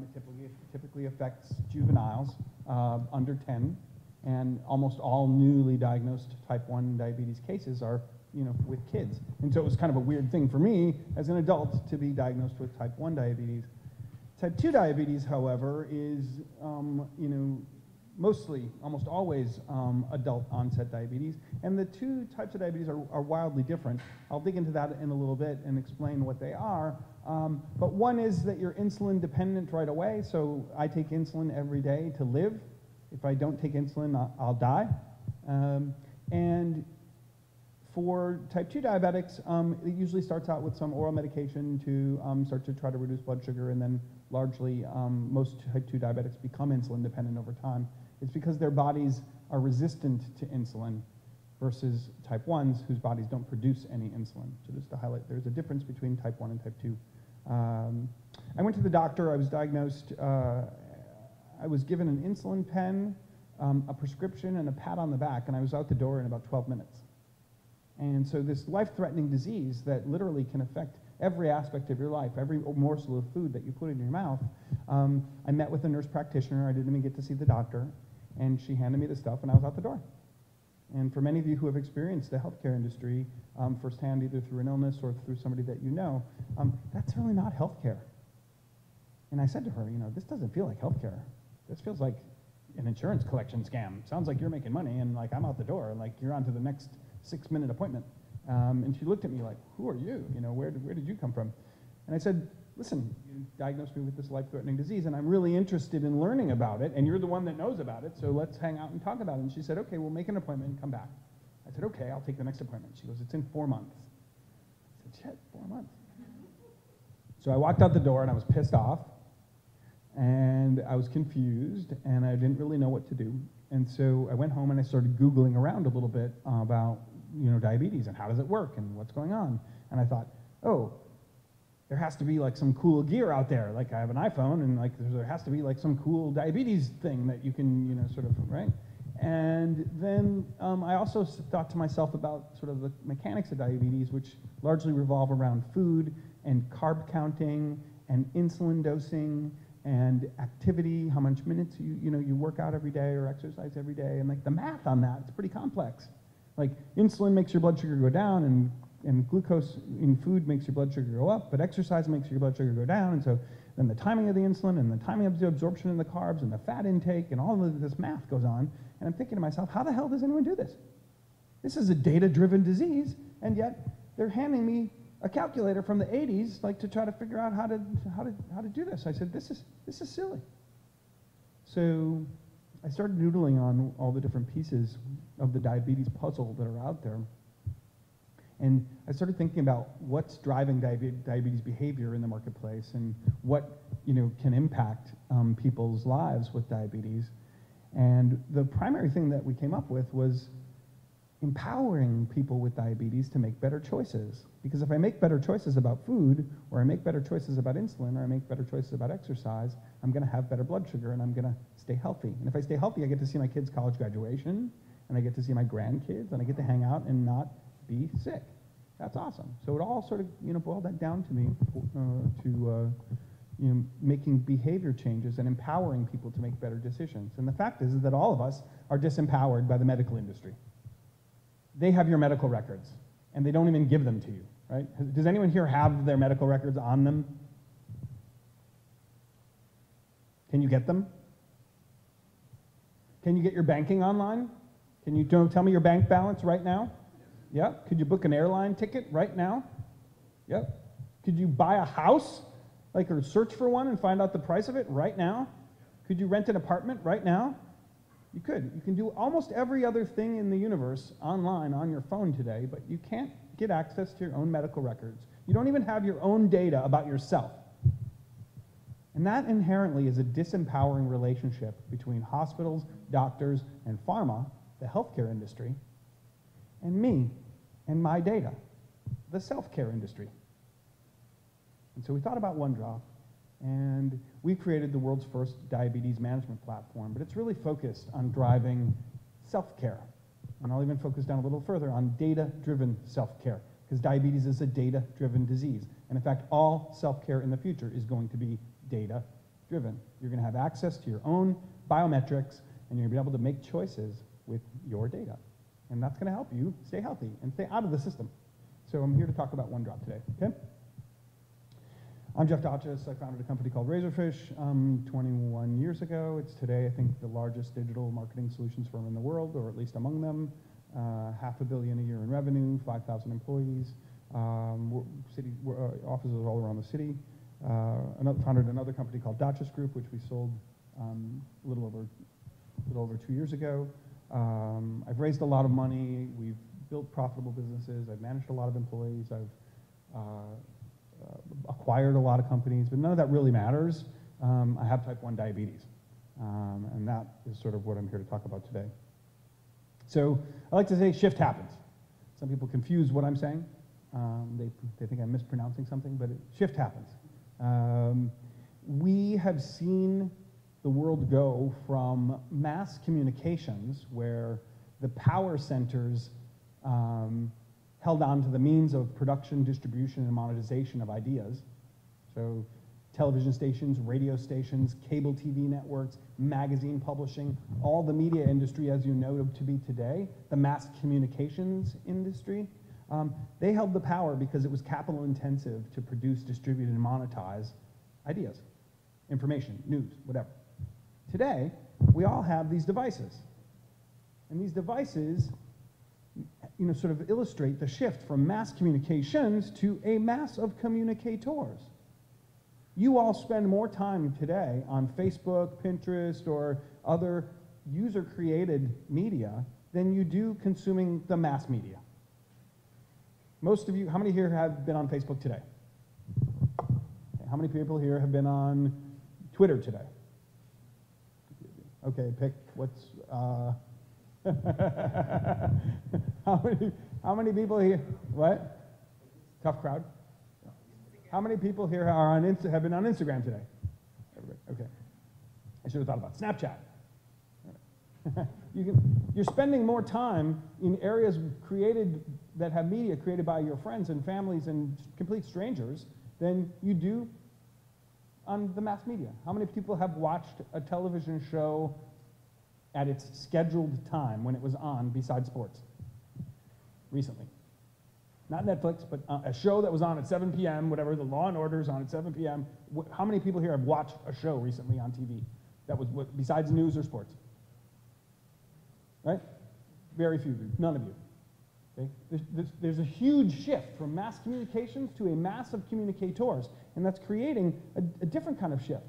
It typically affects juveniles under 10, and almost all newly diagnosed type 1 diabetes cases are with kids. And so it was kind of a weird thing for me as an adult to be diagnosed with type 1 diabetes. Type 2 diabetes, however, is mostly, almost always, adult onset diabetes. And the two types of diabetes are wildly different. I'll dig into that in a little bit and explain what they are. But one is that you're insulin dependent right away. So I take insulin every day to live. If I don't take insulin, I'll die. And for type 2 diabetics, it usually starts out with some oral medication to start to try to reduce blood sugar, and then largely most type 2 diabetics become insulin dependent over time. It's because their bodies are resistant to insulin versus type 1s whose bodies don't produce any insulin. So just to highlight, there's a difference between type 1 and type 2. I went to the doctor. I was diagnosed. I was given an insulin pen, a prescription, and a pat on the back, and I was out the door in about 12 minutes. And so this life-threatening disease that literally can affect every aspect of your life, every morsel of food that you put in your mouth, I met with a nurse practitioner. I didn't even get to see the doctor, and she handed me the stuff, and I was out the door. And for many of you who have experienced the healthcare industry firsthand, either through an illness or through somebody that you know, that's really not healthcare. And I said to her, this doesn't feel like healthcare. This feels like an insurance collection scam. Sounds like you're making money, and like I'm out the door, and like you're on to the next 6-minute appointment. And she looked at me like, who are you? Where did you come from? And I said, listen, you diagnosed me with this life-threatening disease, and I'm really interested in learning about it, and you're the one that knows about it, so let's hang out and talk about it. And she said, okay, we'll make an appointment and come back. I said, okay, I'll take the next appointment. She goes, it's in 4 months. I said, shit, 4 months. So I walked out the door, and I was pissed off, and I was confused, and I didn't really know what to do. And so I went home and I started Googling around a little bit about diabetes and how does it work and what's going on. And I thought, oh, there has to be like some cool gear out there. Like I have an iPhone, and like there has to be like some cool diabetes thing that you can sort of, right? And then I also thought to myself about sort of the mechanics of diabetes, which largely revolve around food and carb counting and insulin dosing and activity, how much minutes you work out every day or exercise every day, and like the math on that, it's pretty complex. Like insulin makes your blood sugar go down, and glucose in food makes your blood sugar go up, but exercise makes your blood sugar go down, and so then the timing of the insulin and the timing of the absorption of the carbs and the fat intake and all of this math goes on, and I'm thinking to myself, how the hell does anyone do this? This is a data-driven disease, and yet they're handing me a calculator from the 80s, like to try to figure out how to do this. I said, this is silly. So I started noodling on all the different pieces of the diabetes puzzle that are out there. And I started thinking about what's driving diabetes behavior in the marketplace and what can impact people's lives with diabetes. And the primary thing that we came up with was empowering people with diabetes to make better choices. Because if I make better choices about food, or I make better choices about insulin, or I make better choices about exercise, I'm going to have better blood sugar and I'm going to stay healthy. And if I stay healthy, I get to see my kids' college graduation, and I get to see my grandkids, and I get to hang out and not be sick. That's awesome. So it all sort of boiled that down to me to making behavior changes and empowering people to make better decisions. And the fact is that all of us are disempowered by the medical industry. They have your medical records, and they don't even give them to you, right? Does anyone here have their medical records on them? Can you get them? Can you get your banking online? Can you tell me your bank balance right now? Yep. Could you book an airline ticket right now? Yep. Could you buy a house, or search for one and find out the price of it right now? Could you rent an apartment right now? You could. You can do almost every other thing in the universe online on your phone today, but you can't get access to your own medical records. You don't even have your own data about yourself. And that inherently is a disempowering relationship between hospitals, doctors, and pharma, the healthcare industry, and me and my data, the self-care industry. And so we thought about OneDrop, and we created the world's first diabetes management platform, but it's really focused on driving self-care. And I'll even focus down a little further on data-driven self-care, because diabetes is a data-driven disease. And in fact, all self-care in the future is going to be data driven. You're going to have access to your own biometrics, and you're going to be able to make choices with your data. And that's going to help you stay healthy and stay out of the system. So I'm here to talk about OneDrop today, okay? I'm Jeff Dachis. I founded a company called Razorfish 21 years ago. It's today, I think, the largest digital marketing solutions firm in the world, or at least among them. $500 million a year in revenue, 5,000 employees. Offices all around the city. Founded another company called Dachis Group, which we sold a little over 2 years ago. I've raised a lot of money. We've built profitable businesses. I've managed a lot of employees. I've acquired a lot of companies, but none of that really matters. I have type 1 diabetes, and that is sort of what I'm here to talk about today. So I like to say shift happens. Some people confuse what I'm saying. They think I'm mispronouncing something, but shift happens. We have seen the world go from mass communications, where the power centers held on to the means of production, distribution, and monetization of ideas. So television stations, radio stations, cable TV networks, magazine publishing, all the media industry as you know to be today, the mass communications industry, they held the power because it was capital intensive to produce, distribute, and monetize ideas, information, news, whatever. Today, we all have these devices. And these devices, sort of illustrate the shift from mass communications to a mass of communicators. You all spend more time today on Facebook, Pinterest, or other user-created media than you do consuming the mass media. Most of you, how many here have been on Facebook today? Okay, how many people here have been on Twitter today? Okay, pick what's, how many people here, what? Tough crowd? How many people here are have been on Instagram today? Everybody, okay. I should have thought about Snapchat. You're spending more time in areas that have media created by your friends and families and complete strangers than you do on the mass media. How many people have watched a television show at its scheduled time when it was on besides sports recently? Not Netflix, but a show that was on at 7 p.m., whatever, the Law and Order is on at 7 p.m. How many people here have watched a show recently on TV that was besides news or sports? Right? Very few of you, none of you. Okay? There's a huge shift from mass communications to a mass of communicators, and that's creating a different kind of shift.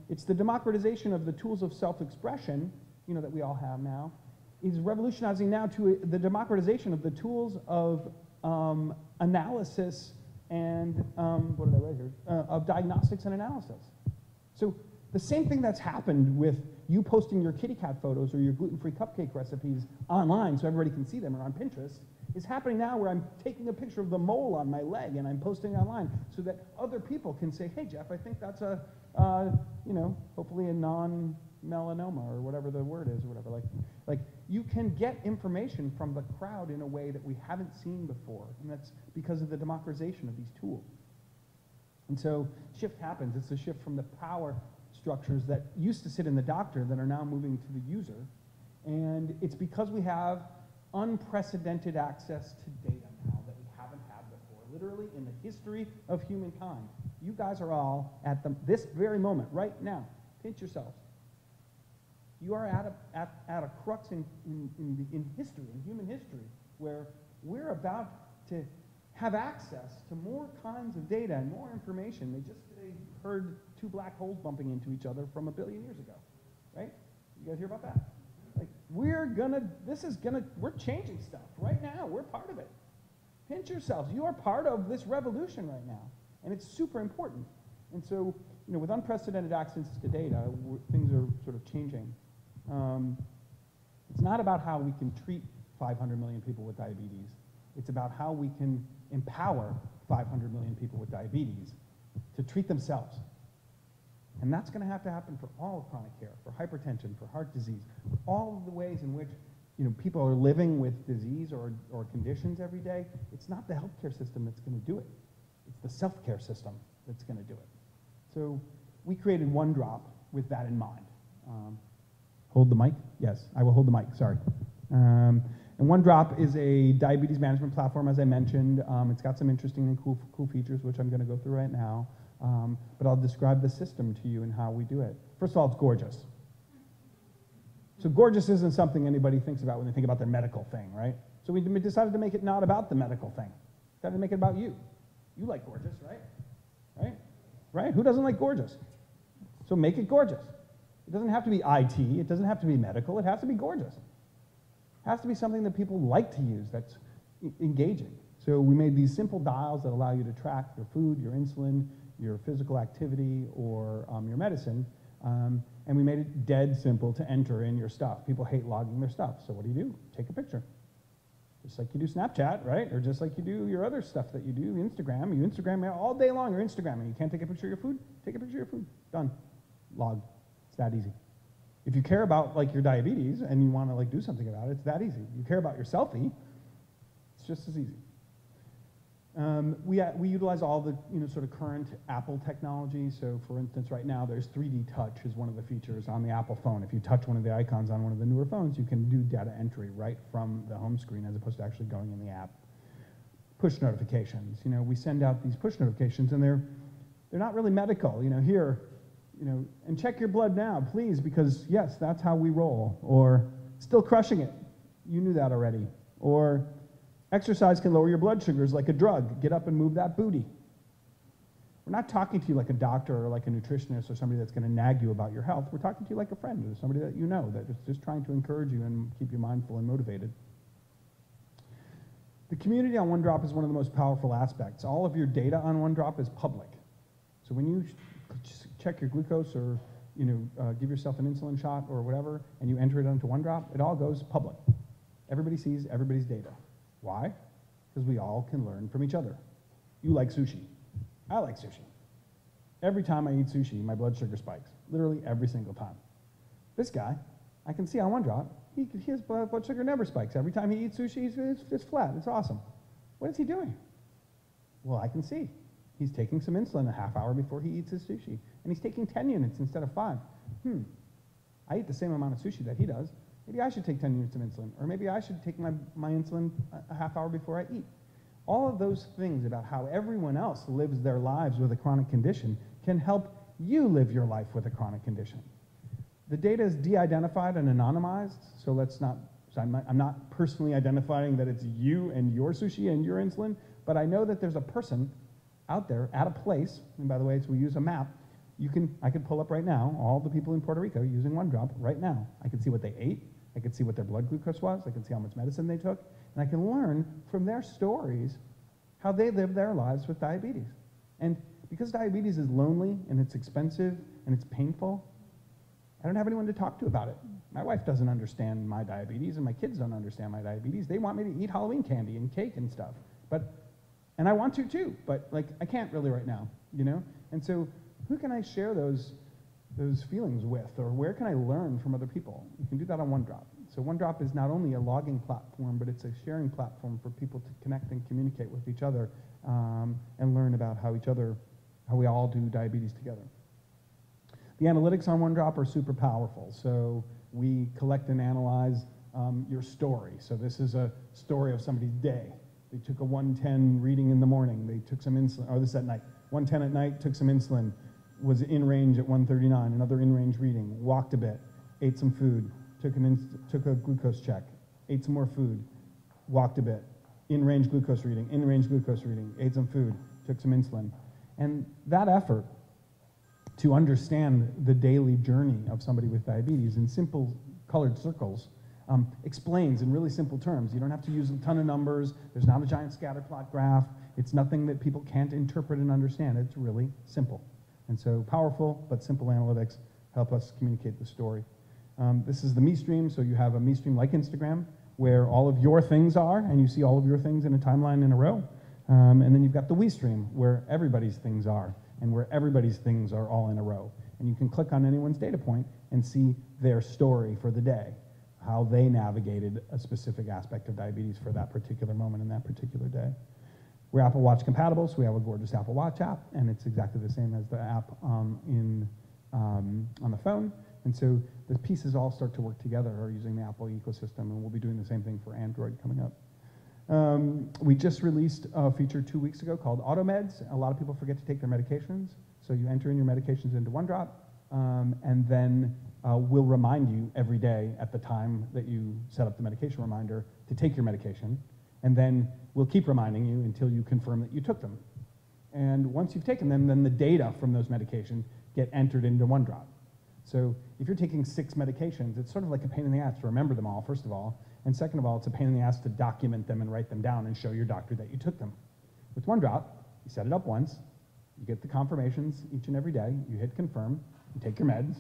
It's the democratization of the tools of self-expression, that we all have now, is revolutionizing now to the democratization of the tools of analysis and, what did I write here? Of diagnostics and analysis. So the same thing that's happened with you posting your kitty cat photos or your gluten-free cupcake recipes online so everybody can see them, or on Pinterest, is happening now where I'm taking a picture of the mole on my leg and I'm posting it online so that other people can say, hey, Jeff, I think that's a, hopefully a non-melanoma or whatever the word is or whatever. Like you can get information from the crowd in a way that we haven't seen before, and that's because of the democratization of these tools. And so shift happens. It's a shift from the power structures that used to sit in the doctor that are now moving to the user. And it's because we have unprecedented access to data now that we haven't had before, literally in the history of humankind. You guys are all at this very moment, right now. Pinch yourselves. You are at a crux in history, in human history, where we're about to have access to more kinds of data and more information. They just today heard two black holes bumping into each other from 1 billion years ago, right? You guys hear about that? Like, we're changing stuff right now. We're part of it. Pinch yourselves. You are part of this revolution right now, and it's super important. And so, with unprecedented access to data, things are sort of changing. It's not about how we can treat 500 million people with diabetes. It's about how we can empower 500 million people with diabetes to treat themselves. And that's going to happen for all of chronic care, for hypertension, for heart disease, all of the ways in which people are living with disease or conditions every day. It's not the healthcare system that's going to do it. It's the self-care system that's going to do it. So we created OneDrop with that in mind. Hold the mic? Yes, I will hold the mic, sorry. And OneDrop is a diabetes management platform, as I mentioned. It's got some interesting and cool features, which I'm going to go through right now. But I'll describe the system to you and how we do it. First of all, it's gorgeous. So gorgeous isn't something anybody thinks about when they think about their medical thing, right? So we decided to make it not about the medical thing. Decided to make it about you. You like gorgeous, right? Right? Right? Who doesn't like gorgeous? So make it gorgeous. It doesn't have to be IT. It doesn't have to be medical. It has to be gorgeous. It has to be something that people like to use, that's engaging. So we made these simple dials that allow you to track your food, your insulin, your physical activity, or your medicine. And we made it dead simple to enter in your stuff. People hate logging their stuff. So what do? Take a picture. Just like you do Snapchat, right? Or just like you do your other stuff that you do, Instagram. You Instagram all day long, you're Instagramming. You can't take a picture of your food? Take a picture of your food. Done. Log. It's that easy. If you care about like your diabetes and you want to like do something about it, it's that easy. You care about your selfie, it's just as easy. We utilize all the sort of current Apple technology. So for instance, right now there's 3D touch is one of the features on the Apple phone. If you touch one of the icons on one of the newer phones, you can do data entry right from the home screen as opposed to actually going in the app. Push notifications. We send out these push notifications and they're not really medical. Here, and check your blood now, please, because yes, that's how we roll. Or still crushing it. You knew that already. Or exercise can lower your blood sugars like a drug. Get up and move that booty. We're not talking to you like a doctor or like a nutritionist or somebody that's going to nag you about your health. We're talking to you like a friend or somebody that you know that is just trying to encourage you and keep you mindful and motivated. The community on OneDrop is one of the most powerful aspects. All of your data on OneDrop is public. So when you check your glucose or give yourself an insulin shot or whatever, and you enter it onto OneDrop, it all goes public. Everybody sees everybody's data. Why? Because we all can learn from each other. You like sushi. I like sushi. Every time I eat sushi, my blood sugar spikes. Literally every single time. This guy, I can see on OneDrop, his blood sugar never spikes. Every time he eats sushi, it's flat. It's awesome. What is he doing? Well, I can see. He's taking some insulin a half hour before he eats his sushi. And he's taking 10 units instead of 5. I eat the same amount of sushi that he does. Maybe I should take 10 units of insulin. Or maybe I should take my insulin a half hour before I eat. All of those things about how everyone else lives their lives with a chronic condition can help you live your life with a chronic condition. The data is de-identified and anonymized, so I'm not personally identifying that it's you and your sushi and your insulin, but I know that there's a person out there at a place, and by the way, we use a map. I could pull up right now all the people in Puerto Rico using OneDrop right now. I can see what they ate. I can see what their blood glucose was. I can see how much medicine they took. And I can learn from their stories how they live their lives with diabetes. And because diabetes is lonely and it's expensive and it's painful, I don't have anyone to talk to about it. My wife doesn't understand my diabetes and my kids don't understand my diabetes. They want me to eat Halloween candy and cake and stuff. And I want to too, but like I can't really right now, And so who can I share those feelings with, or where can I learn from other people? You can do that on OneDrop. So OneDrop is not only a logging platform, but it's a sharing platform for people to connect and communicate with each other and learn about how we all do diabetes together. The analytics on OneDrop are super powerful. So we collect and analyze your story. So this is a story of somebody's day. They took a 110 reading in the morning. They took some insulin, or this at night. 110 at night, took some insulin, was in range at 139, another in-range reading, walked a bit, ate some food, took a glucose check, ate some more food, walked a bit, in-range glucose reading, ate some food, took some insulin. And that effort to understand the daily journey of somebody with diabetes in simple colored circles explains in really simple terms. You don't have to use a ton of numbers. There's not a giant scatter plot graph. It's nothing that people can't interpret and understand. It's really simple. And so powerful but simple analytics help us communicate the story. This is the Me Stream, so you have a Me Stream like Instagram where all of your things are, and you see all of your things in a timeline in a row. And then you've got the We Stream where everybody's things are, and where everybody's things are all in a row. And you can click on anyone's data point and see their story for the day, how they navigated a specific aspect of diabetes for that particular moment in that particular day. We're Apple Watch compatible, so we have a gorgeous Apple Watch app, and it's exactly the same as the app on the phone. And so the pieces all start to work together or using the Apple ecosystem, and we'll be doing the same thing for Android coming up. We just released a feature 2 weeks ago called AutoMeds. A lot of people forget to take their medications, so you enter in your medications into OneDrop, and then we'll remind you every day at the time that you set up the medication reminder to take your medication, and then we'll keep reminding you until you confirm that you took them. And once you've taken them, then the data from those medications get entered into OneDrop. So if you're taking 6 medications, it's sort of like a pain in the ass to remember them all, first of all, and second of all, it's a pain in the ass to document them and write them down and show your doctor that you took them. With OneDrop, you set it up once, you get the confirmations each and every day, you hit confirm, you take your meds,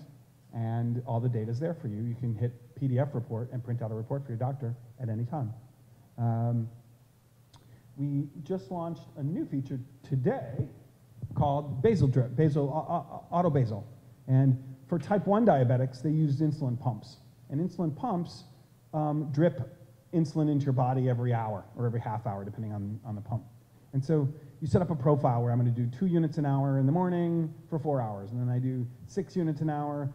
and all the data's there for you. You can hit PDF report and print out a report for your doctor at any time. We just launched a new feature today called Basal Drip, Auto Basal. And for type 1 diabetics, they use insulin pumps. And insulin pumps drip insulin into your body every hour or every half hour, depending on the pump. And so you set up a profile where I'm going to do 2 units an hour in the morning for 4 hours, and then I do 6 units an hour,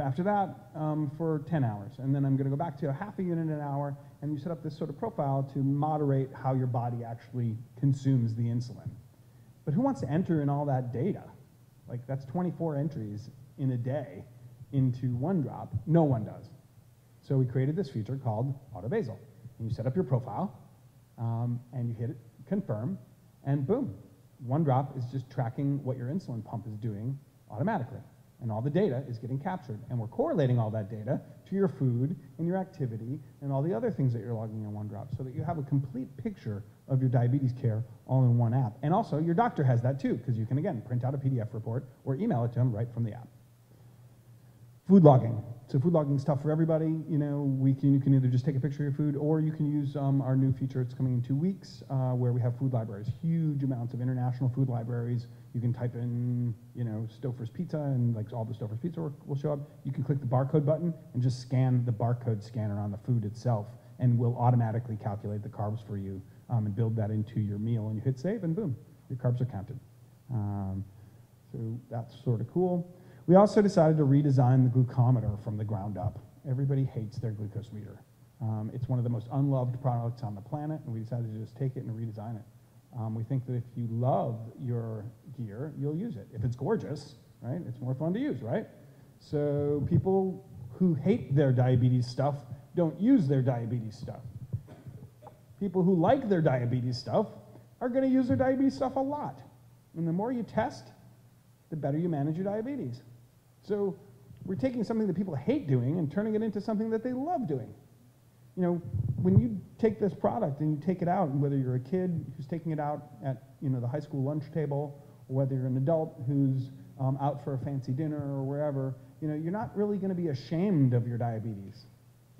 after that for 10 hours. And then I'm going to go back to a half a unit an hour, and you set up this sort of profile to moderate how your body actually consumes the insulin. But who wants to enter in all that data? Like, that's 24 entries in a day into OneDrop. No one does. So we created this feature called Auto Basal. And you set up your profile, and you hit confirm, and boom. OneDrop is just tracking what your insulin pump is doing automatically. And all the data is getting captured. And we're correlating all that data to your food and your activity and all the other things that you're logging in OneDrop so that you have a complete picture of your diabetes care all in one app. And also, your doctor has that too, because you can, again, print out a PDF report or email it to them right from the app. Food logging. So food logging is tough for everybody. You can either just take a picture of your food, or you can use our new feature. It's coming in 2 weeks, where we have food libraries, huge amounts of international food libraries. You can type in, Stouffer's Pizza, and like all the Stouffer's Pizza will show up. You can click the barcode button and just scan the barcode scanner on the food itself, and we'll automatically calculate the carbs for you and build that into your meal. And you hit save, and boom, your carbs are counted. So that's sort of cool. We also decided to redesign the glucometer from the ground up. Everybody hates their glucose meter. It's one of the most unloved products on the planet, and we decided to just take it and redesign it. We think that if you love your gear, you'll use it. If it's gorgeous, right, it's more fun to use, right? So people who hate their diabetes stuff don't use their diabetes stuff. People who like their diabetes stuff are going to use their diabetes stuff a lot. And the more you test, the better you manage your diabetes. So we're taking something that people hate doing and turning it into something that they love doing. When you take this product and you take it out, and whether you're a kid who's taking it out at the high school lunch table, or whether you're an adult who's out for a fancy dinner or wherever, you're not really going to be ashamed of your diabetes.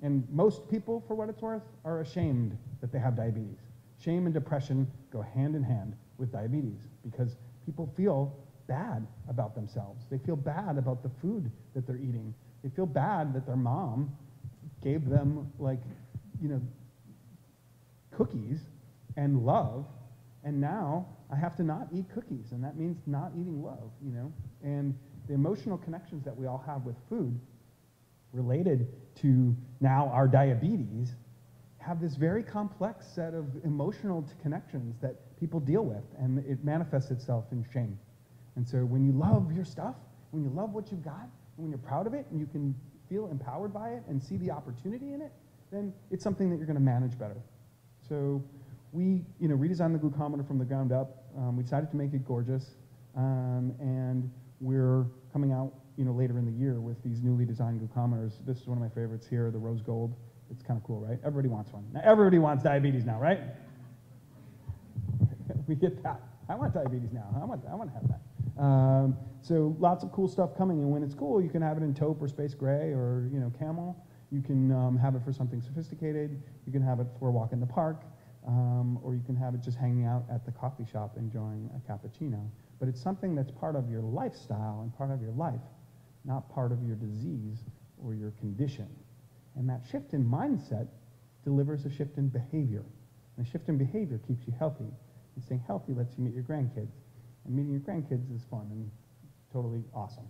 And most people, for what it's worth, are ashamed that they have diabetes. Shame and depression go hand in hand with diabetes because people feel bad about themselves. They feel bad about the food that they're eating. They feel bad that their mom gave them, cookies and love, and now I have to not eat cookies, and that means not eating love, And the emotional connections that we all have with food related to now our diabetes have this very complex set of emotional connections that people deal with, and it manifests itself in shame. And so when you love your stuff, when you love what you've got, and when you're proud of it, and you can feel empowered by it and see the opportunity in it, then it's something that you're going to manage better. So we redesigned the glucometer from the ground up. We decided to make it gorgeous, and we're coming out later in the year with these newly designed glucometers. This is one of my favorites here, the rose gold. It's kind of cool, right? Everybody wants one. Now, everybody wants diabetes now, right? We get that. I want diabetes now. I want to have that. So lots of cool stuff coming, and when it's cool, you can have it in taupe or space gray or camel. You can have it for something sophisticated. You can have it for a walk in the park, or you can have it just hanging out at the coffee shop enjoying a cappuccino. But it's something that's part of your lifestyle and part of your life, not part of your disease or your condition. And that shift in mindset delivers a shift in behavior. And a shift in behavior keeps you healthy. And staying healthy lets you meet your grandkids. And meeting your grandkids is fun and totally awesome.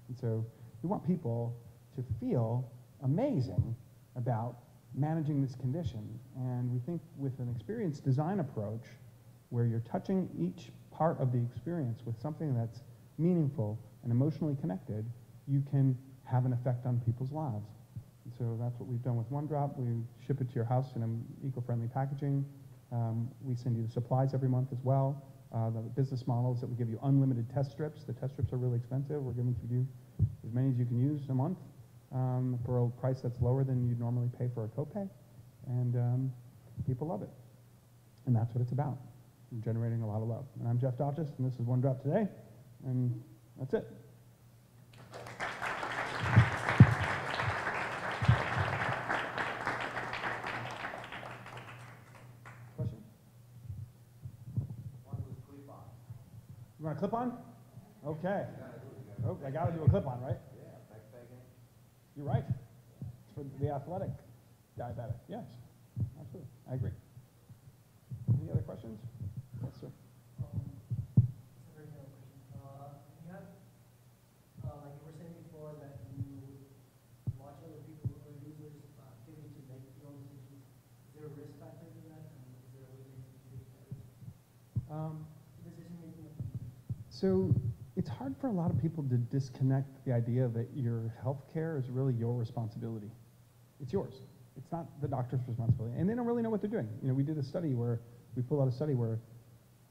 And so we want people to feel amazing about managing this condition. And we think with an experience design approach, where you're touching each part of the experience with something that's meaningful and emotionally connected, you can have an effect on people's lives. And so that's what we've done with OneDrop. We ship it to your house in an eco-friendly packaging. We send you the supplies every month as well. The business model is that we give you unlimited test strips. The test strips are really expensive. We're giving to you as many as you can use a month for a price that's lower than you'd normally pay for a copay. And people love it. And that's what it's about, generating a lot of love. And I'm Jeff Dachis, and this is OneDrop Today. And that's it. You want a clip-on? Okay. Oh, I got to do a clip-on, right? Yeah, backpacking. You're right. It's for the athletic diabetic. Yes, absolutely. I agree. Any other questions? Yes, sir. It's a very general question. You have, like you were saying before, that you watch other people who are users giving to make your own decisions. Is there a risk factor to that? And is there a way to mitigate that risk? Decision making of the user. So it's hard for a lot of people to disconnect the idea that your health care is really your responsibility. It's yours. It's not the doctor's responsibility. And they don't really know what they're doing. You know, we did a study where, we pulled out a study where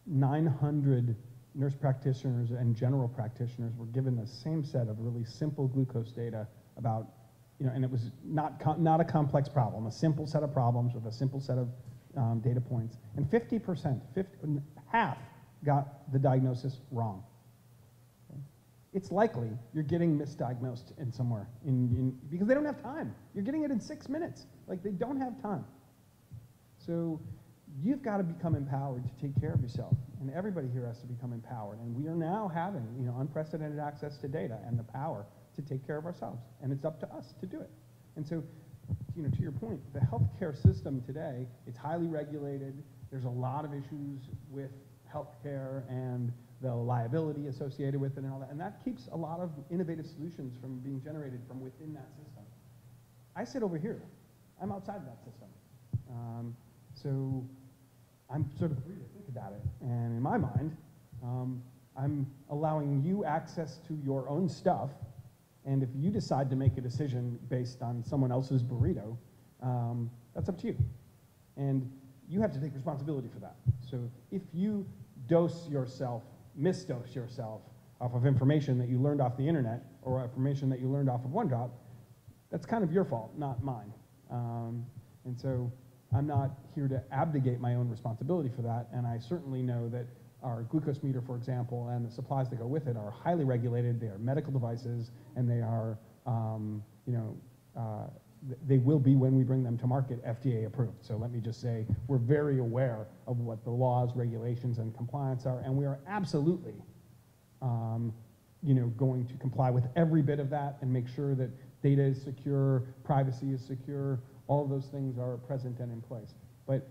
900 nurse practitioners and general practitioners were given the same set of really simple glucose data about, you know, and it was not a complex problem, a simple set of problems with a simple set of data points. And 50%, half got the diagnosis wrong. Okay? It's likely you're getting misdiagnosed in somewhere because they don't have time. You're getting it in 6 minutes. Like, they don't have time. So you've got to become empowered to take care of yourself. And everybody here has to become empowered. And we are now having, you know, unprecedented access to data and the power to take care of ourselves. And it's up to us to do it. And so, you know, to your point, the healthcare system today, it's highly regulated. There's a lot of issues with healthcare and the liability associated with it and all that. And that keeps a lot of innovative solutions from being generated from within that system. I sit over here. I'm outside that system. So I'm sort of free to think about it. And in my mind, I'm allowing you access to your own stuff. And if you decide to make a decision based on someone else's burrito, that's up to you. And you have to take responsibility for that. So if you misdose yourself off of information that you learned off the internet or information that you learned off of OneDrop, that's kind of your fault, not mine. And so I'm not here to abdicate my own responsibility for that. And I certainly know that our glucose meter, for example, and the supplies that go with it are highly regulated. They are medical devices, and they are, they will be, when we bring them to market, FDA approved. So let me just say, we're very aware of what the laws, regulations, and compliance are, and we are absolutely, going to comply with every bit of that and make sure that data is secure, privacy is secure, all of those things are present and in place. But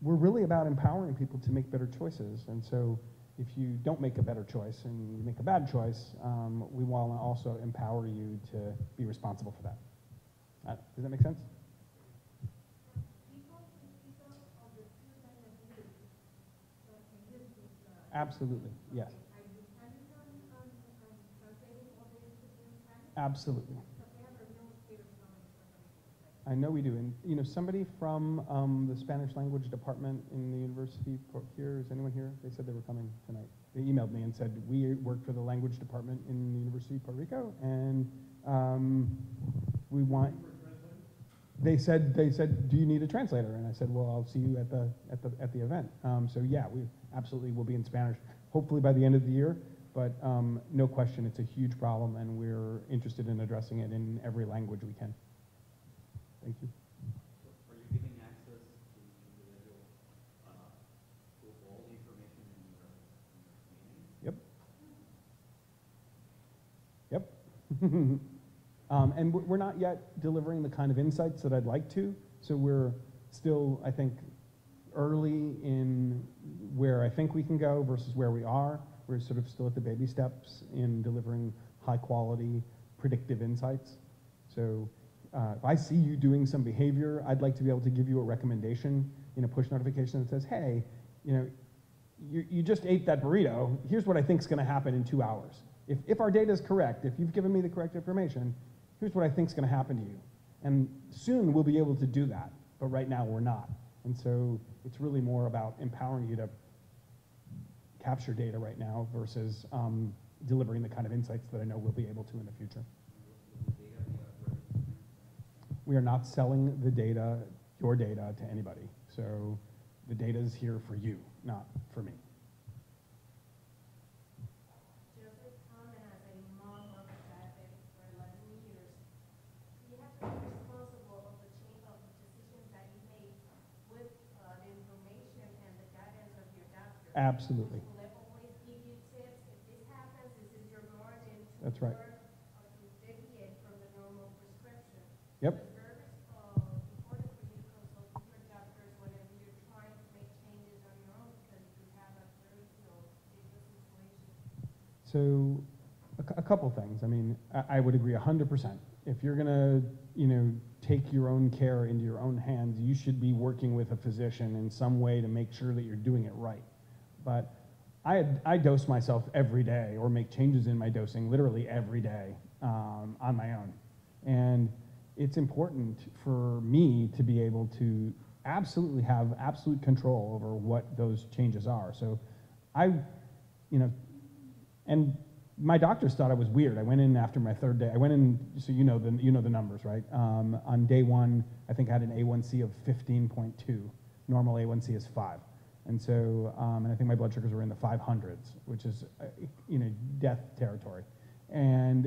we're really about empowering people to make better choices, and so if you don't make a better choice and you make a bad choice, we want to also empower you to be responsible for that. Does that make sense? Absolutely, yes. Absolutely. I know we do. And, you know, somebody from the Spanish language department in the university here, is anyone here? They said they were coming tonight. They emailed me and said, we work for the language department in the University of Puerto Rico, and we want... They said, do you need a translator? And I said, well, I'll see you at the event. So yeah, we absolutely will be in Spanish, hopefully by the end of the year. But no question, it's a huge problem, and we're interested in addressing it in every language we can. Thank you. So are you giving access to individual to all the information in your meeting? Yep. And we're not yet delivering the kind of insights that I'd like to, so we're still, I think, early in think we can go versus where we are. We're sort of still at the baby steps in delivering high quality predictive insights. So if I see you doing some behavior, I'd like to be able to give you a recommendation in a push notification that says, hey, you just ate that burrito. Here's what I think is going to happen in 2 hours. If our data is correct, if you've given me the correct information, here's what I think is going to happen to you. And soon we'll be able to do that, but right now we're not. And so it's really more about empowering you to capture data right now versus delivering the kind of insights that I know we'll be able to in the future. We are not selling the data, your data, to anybody. So the data is here for you, not for me. Just a comment as a mom of a diabetic for 11 years. You have to be responsible of the change of the decisions that you make with the information and the guidance of your doctor. Absolutely. Will they always give you tips? If this happens, this is your margin to That's right. work or to deviate from the normal prescription. Yep. It's very important for you to consult with your doctors whenever you're trying to make changes on your own because you could have a very, dangerous situation. So a couple things. I mean, I would agree 100%. If you're going to, take your own care into your own hands, you should be working with a physician in some way to make sure that you're doing it right. But I dose myself every day or make changes in my dosing literally every day on my own. And it's important for me to be able to absolutely have absolute control over what those changes are. So and my doctors thought I was weird. I went in after my third day. I went in, so you know the numbers, right? On day one, I think I had an A1C of 15.2. Normal A1C is 5. And so, and I think my blood sugars were in the 500s, which is, death territory. And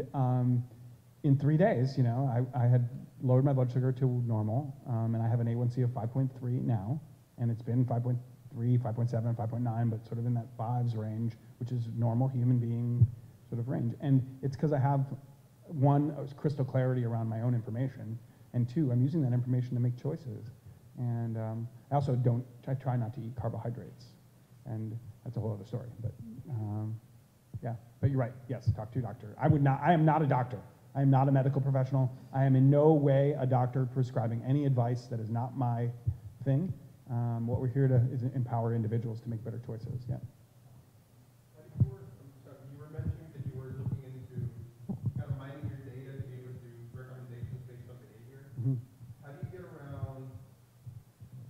in 3 days, I had lowered my blood sugar to normal, and I have an A1C of 5.3 now, and it's been 5.3, 5.7, 5.9, but sort of in that 5s range, which is normal human being sort of range. And it's because I have, one, crystal clarity around my own information, and two, I'm using that information to make choices. And I also I try not to eat carbohydrates, and that's a whole other story. But yeah, but you're right. Yes, talk to your doctor. I am not a doctor. I am not a medical professional. I am in no way a doctor prescribing any advice that is not my thing. What we're here to is empower individuals to make better choices. Yeah. You were mentioning that you were looking into kind of mining your data to be able to do recommendations based on behavior. Mm-hmm. How do you get around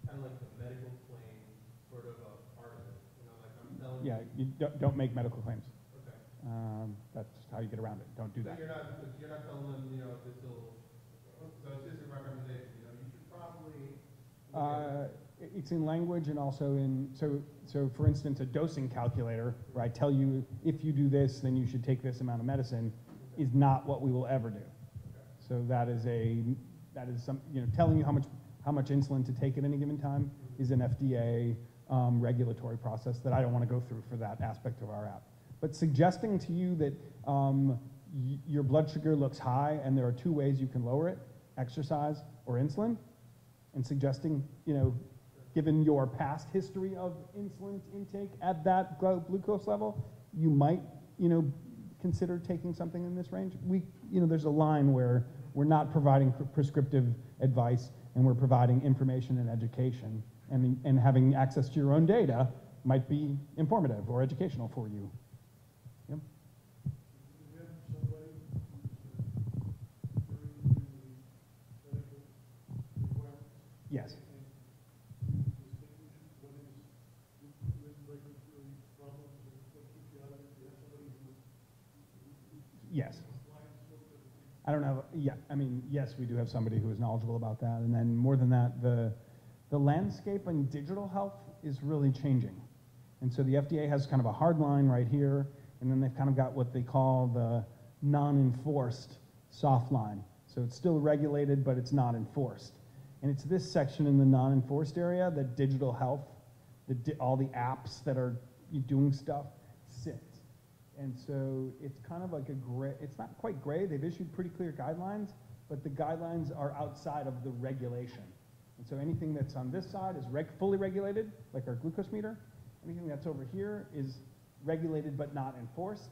kind of like the medical claim sort of a part of it? Like I'm telling Yeah, you don't make medical claims. Okay. That's how you get around it. Don't do So that. you're not telling them, this will, so it's just a recommendation, you should probably. It's in language and also in, so for instance, a dosing calculator where I tell you if you do this, then you should take this amount of medicine is not what we will ever do. Okay. So that is some, telling you how much insulin to take at any given time is an FDA regulatory process that I don't want to go through for that aspect of our app. But suggesting to you that your blood sugar looks high and there are two ways you can lower it, exercise or insulin, and suggesting, given your past history of insulin intake at that glucose level, you might, consider taking something in this range. There's a line where we're not providing prescriptive advice and we're providing information and education, and having access to your own data might be informative or educational for you. Yep. Yes. Yes. I don't know. Yeah, I mean, yes, we do have somebody who is knowledgeable about that. And then more than that, the landscape in digital health is really changing. And so the FDA has kind of a hard line right here, and then they've kind of got what they call the non-enforced soft line. So it's still regulated, but it's not enforced. And it's this section in the non-enforced area that digital health, all the apps that are doing stuff, sit. And so it's kind of like a gray, it's not quite gray, they've issued pretty clear guidelines, but the guidelines are outside of the regulation. And so anything that's on this side is fully regulated, like our glucose meter, Anything that's over here is regulated but not enforced,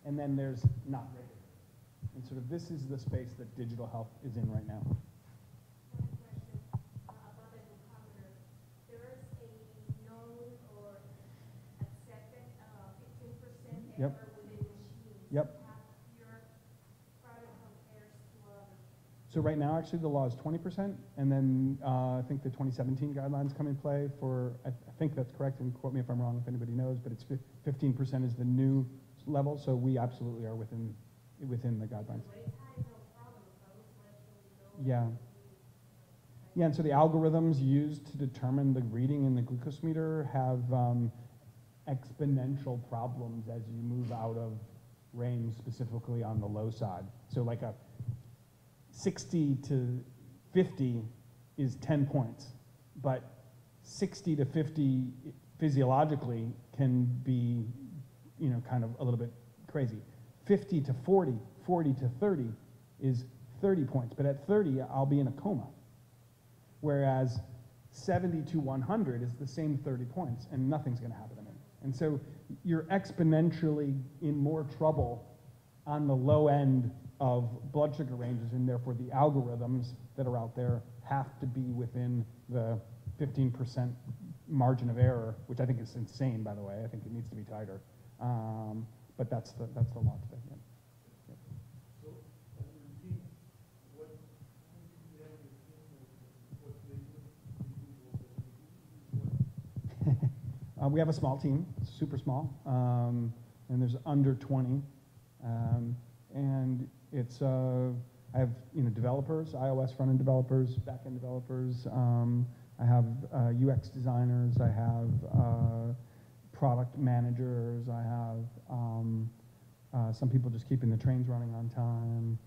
and then there's not regulated. And sort of this is the space that digital health is in right now. One question about the glucometer. There is a known or accepted 15% Yep. error within machines. Yep. How your product compares to others. So right now, actually, the law is 20%, and then I think the 2017 guidelines come in play for, I think that's correct, and quote me if I'm wrong if anybody knows, but it's 15% is the new level, so we absolutely are within the guidelines. But it's high, no problem. If I was threshold low, Yeah. Yeah, and so the algorithms used to determine the reading in the glucose meter have exponential problems as you move out of range, specifically on the low side. So like a 60 to 50 is 10 points, but 60 to 50 physiologically can be, you know, kind of a little bit crazy. 50 to 40, 40 to 30 is 30 points, but at 30, I'll be in a coma. Whereas 70 to 100 is the same 30 points, and nothing's going to happen to me. And so you're exponentially in more trouble on the low end of blood sugar ranges, and therefore the algorithms that are out there have to be within the 15% margin of error, which I think is insane, by the way. I think it needs to be tighter. But that's the law today. Yeah. Yeah. So, as a routine, what do you have in your team, what they do, We have a small team, super small, and there's under 20. And it's, I have, you know, developers, iOS front-end developers, back-end developers. I have UX designers. I have product managers. I have some people just keeping the trains running on time.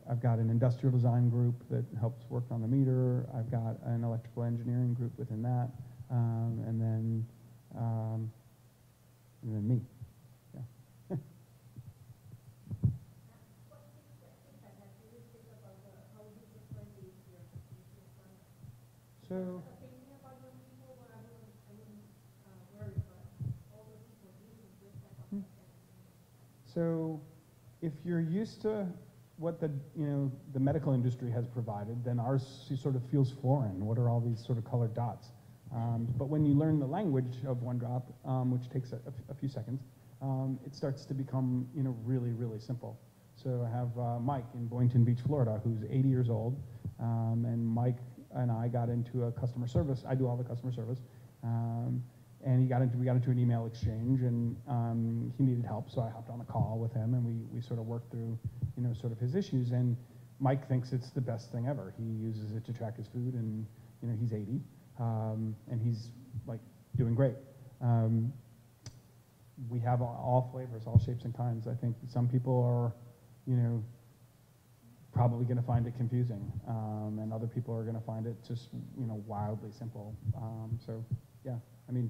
I've got an industrial design group that helps work on the meter. I've got an electrical engineering group within that, and then me. Yeah. What feedback have you received about how user-friendly is your product? So. Thinking about young people, but I wouldn't worry, but older people using this type of technology. So if you're used to what the, you know, the medical industry has provided, then ours sort of feels foreign. What are all these sort of colored dots? But when you learn the language of OneDrop, which takes a few seconds, it starts to become, you know, really, really simple. So I have Mike in Boynton Beach, Florida, who's 80 years old, and Mike and I got into a customer service. I do all the customer service. And we got into an email exchange, and he needed help, so I hopped on a call with him, and we sort of worked through, you know, sort of his issues. And Mike thinks it's the best thing ever. He uses it to track his food, and, you know, he's 80, and he's like doing great. We have all flavors, all shapes and kinds. I think some people are, you know, probably going to find it confusing, and other people are going to find it just, you know, wildly simple. So yeah, I mean,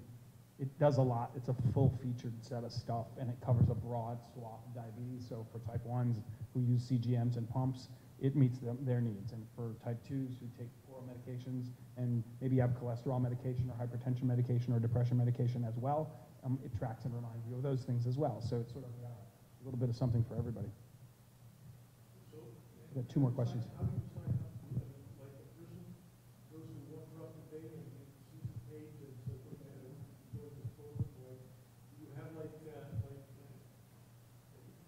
it does a lot. It's a full-featured set of stuff, and it covers a broad swath of diabetes. So for type 1s who use CGMs and pumps, it meets their needs. And for type 2s who take oral medications and maybe have cholesterol medication or hypertension medication or depression medication as well, it tracks and reminds you of those things as well. So it's sort of a little bit of something for everybody. I've got 2 more questions. How do you sign up? Like a person goes to OneDrop today and sees the page and says, look at it, go to disposal. Do you have like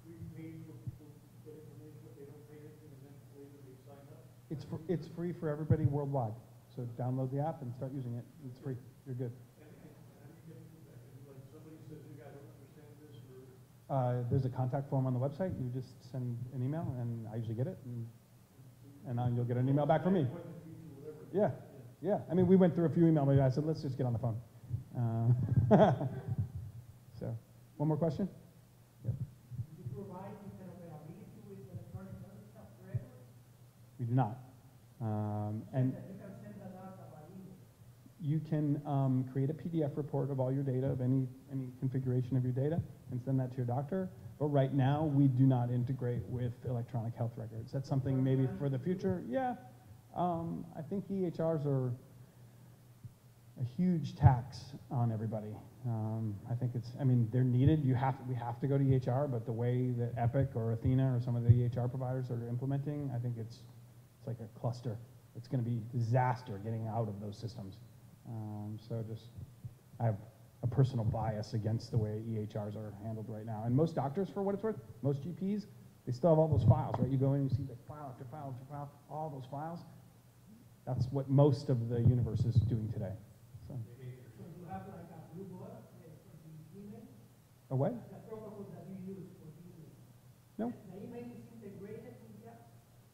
free page where people get information but they don't pay anything and then later they sign up? It's free for everybody worldwide. So download the app and start using it. It's free. You're good. And how do you get feedback? And like somebody says, hey, I don't understand this, or There's a contact form on the website. You just send an email, and I usually get it, and you'll get an email back from me. Yeah, yeah. I mean, we went through a few emails, but I said, let's just get on the phone. So, one more question? Yep. Do you provide interoperability with electronic health stuff forever? We do not. And That you can send the data by email. you can create a PDF report of all your data, of any configuration of your data, and send that to your doctor. But right now, we do not integrate with electronic health records. That's something maybe for the future. Yeah, I think EHRs are a huge tax on everybody. I think it's, I mean, they're needed. We have to go to EHR, but the way that Epic or Athena or some of the EHR providers are implementing, I think it's like a cluster. It's going to be disaster getting out of those systems. So just, I have a personal bias against the way EHRs are handled right now. And most doctors, for what it's worth, most GPs, they still have all those files, right? You go in and you see the file after file after file, all those files. That's what most of the universe is doing today. So. So you have like a blue bar for the email? A what? The protocol that you use for the email. No. The email is integrated in the app?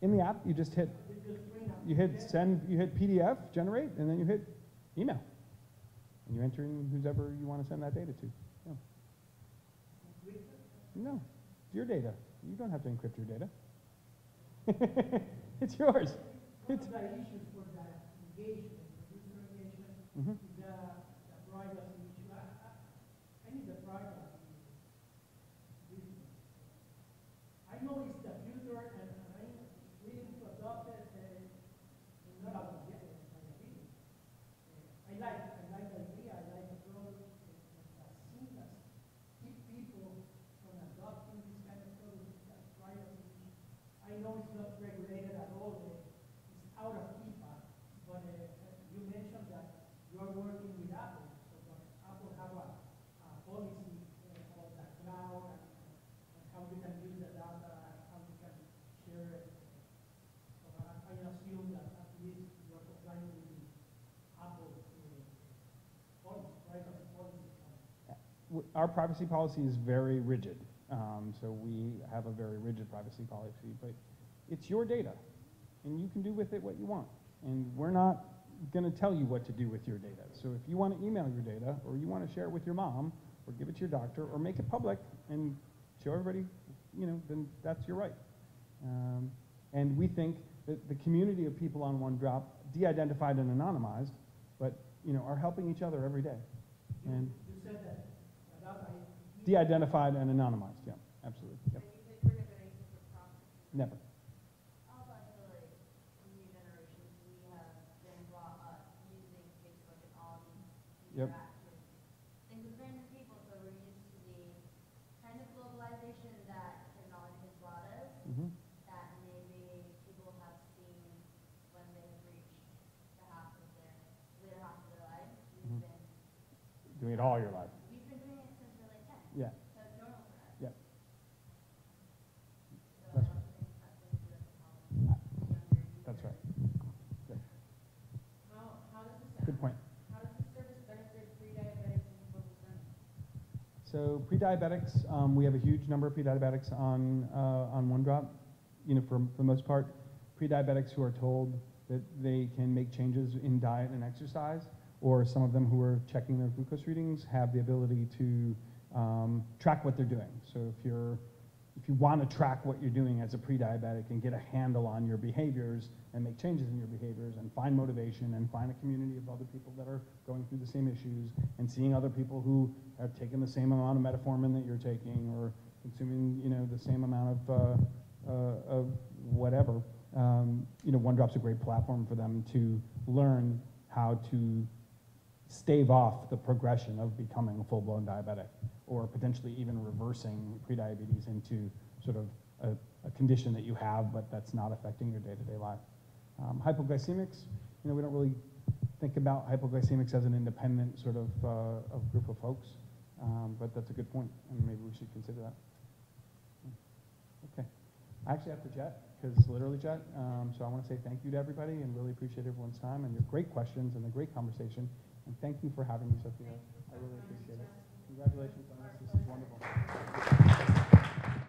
In the app, you just hit, you hit send, you hit PDF, generate, and then you hit email. And you enter in whoever you want to send that data to. Yeah. No, it's your data. You don't have to encrypt your data. It's yours. One of the issues for the engagement, the user engagement, Mm-hmm. is the privacy issue. I need the privacy. I know it's the future, and I'm willing to adopt it, and not about the opinion. I like the idea, I like the approach, that seamless. Keep people from adopting this kind of product, that privacy issue. I know it's not regulated at all. It's out of HIPAA, but you mentioned that you are working with Apple, so does Apple have a policy about the cloud and how you can use the data, how you can share it? So I assume that at least you are complying with the Apple policy, privacy policy. Our privacy policy is very rigid. So we have a very rigid privacy policy, but it's your data, and you can do with it what you want. And we're not going to tell you what to do with your data. So if you want to email your data, or you want to share it with your mom, or give it to your doctor, or make it public and show everybody, then that's your right. And we think that the community of people on OneDrop, de-identified and anonymized, but are helping each other every day. And You said that data de-identified and anonymized, yeah, absolutely. Yep. And you say prohibiting for profit. Never. Also, I feel like in new generations, we have been brought up using Facebook and all these Yep. interactions. Things with random people, so we're used to the kind of globalization that technology has brought us, Mm-hmm. that maybe people have seen when they have reached the later half of their lives. We've Mhm. been Doing it all your life. doing it since we're like 10. Yeah. So it's normal for us. Yeah. So That's I also think that's going to be like a problem. The younger That's right. users. Yeah. How does this, Good point. how does this service benefit pre-diabetics and people with Alzheimer's? So pre-diabetics, we have a huge number of pre-diabetics on OneDrop. For the most part, pre-diabetics who are told that they can make changes in diet and exercise, or some of them who are checking their glucose readings have the ability to track what they're doing. So if you want to track what you're doing as a pre-diabetic and get a handle on your behaviors and make changes in your behaviors and find motivation and find a community of other people that are going through the same issues and seeing other people who have taken the same amount of metformin that you're taking or consuming, the same amount of whatever, OneDrop's a great platform for them to learn how to stave off the progression of becoming a full-blown diabetic, or potentially even reversing prediabetes into sort of a condition that you have, but that's not affecting your day-to-day life. Hypoglycemics, we don't really think about hypoglycemics as an independent sort of group of folks, but that's a good point, and maybe we should consider that. Okay. I actually have to jet, because literally jet, so I want to say thank you to everybody and really appreciate everyone's time and your great questions and the great conversation. And thank you for having me, Sophia. I really appreciate it. Congratulations on this. This is wonderful.